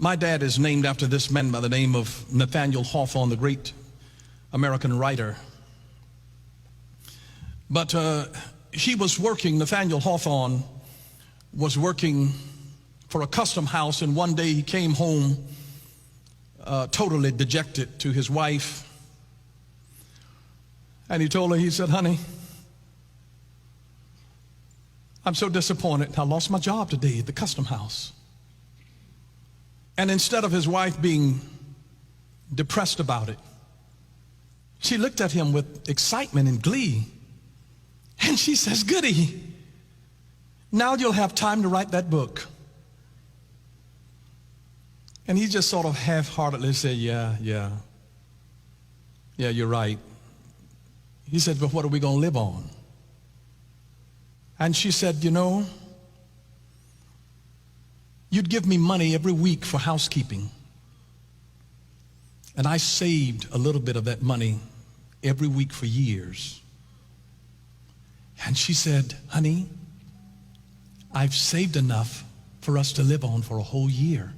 My dad is named after this man by the name of Nathaniel Hawthorne, the great American writer. But Nathaniel Hawthorne was working for a custom house, and one day he came home totally dejected to his wife. And he told her, he said, "Honey, I'm so disappointed. I lost my job today at the custom house." And instead of his wife being depressed about it, she looked at him with excitement and glee. And she says, "Goody, now you'll have time to write that book." And he just sort of half-heartedly said, yeah, you're right." He said, "But what are we going to live on?" And she said, "You know, you'd give me money every week for housekeeping. And I saved a little bit of that money every week for years." And she said, "Honey, I've saved enough for us to live on for a whole year."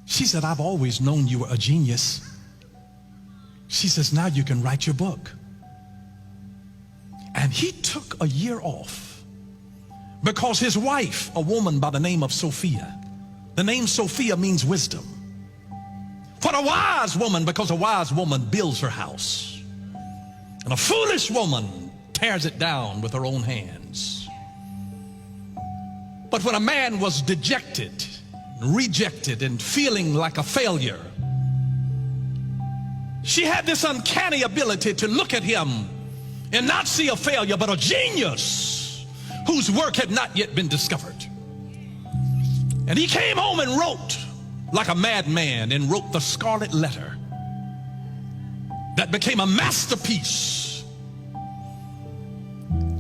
She said, "I've always known you were a genius." She says, "Now you can write your book." And he took a year off because his wife, a woman by the name of Sophia, the name Sophia means wisdom. What a wise woman, because a wise woman builds her house, and a foolish woman tears it down with her own hands. But when a man was dejected, rejected, and feeling like a failure, she had this uncanny ability to look at him and not see a failure, but a genius whose work had not yet been discovered. And he came home and wrote like a madman, and wrote the Scarlet Letter that became a masterpiece.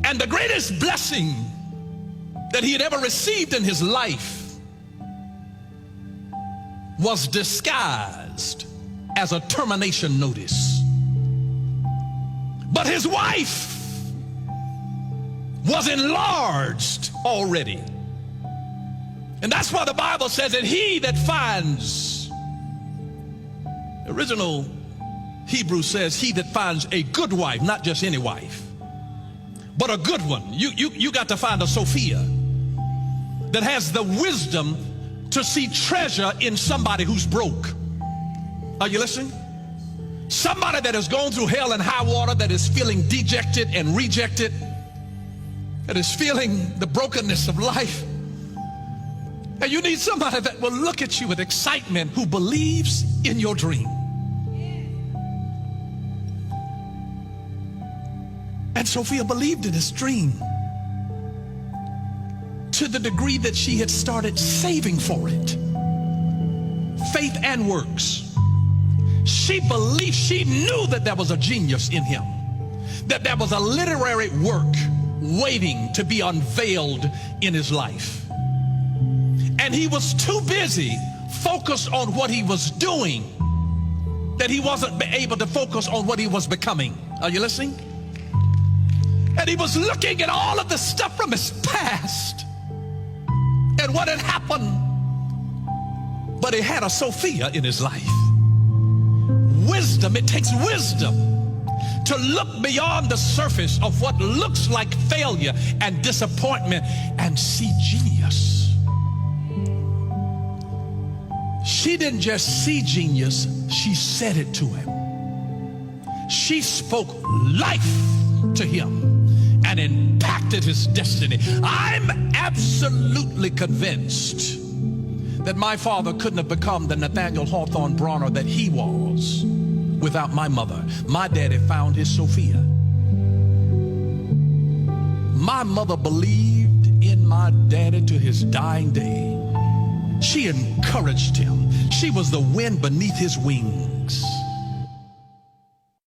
And the greatest blessing that he had ever received in his life was disguised as a termination notice. But his wife was enlarged already. And that's why the Bible says that he that finds, the original Hebrew says, he that finds a good wife, not just any wife, but a good one. You got to find a Sophia that has the wisdom to see treasure in somebody who's broke. Are you listening? Somebody that has gone through hell and high water, that is feeling dejected and rejected, that is feeling the brokenness of life. And you need somebody that will look at you with excitement, who believes in your dream. And Sophia believed in his dream to the degree that she had started saving for it. Faith and works. She believed, she knew that there was a genius in him, that there was a literary work waiting to be unveiled in his life. And he was too busy focused on what he was doing that he wasn't able to focus on what he was becoming. Are you listening? And he was looking at all of the stuff from his past and what had happened. But he had a Sophia in his life. Wisdom, it takes wisdom to look beyond the surface of what looks like failure and disappointment and see genius. She didn't just see genius, she said it to him. She spoke life to him and impacted his destiny. I'm absolutely convinced that my father couldn't have become the Nathaniel Hawthorne Bronner that he was without my mother. My daddy found his Sophia. My mother believed in my daddy to his dying day. She encouraged him. She was the wind beneath his wings.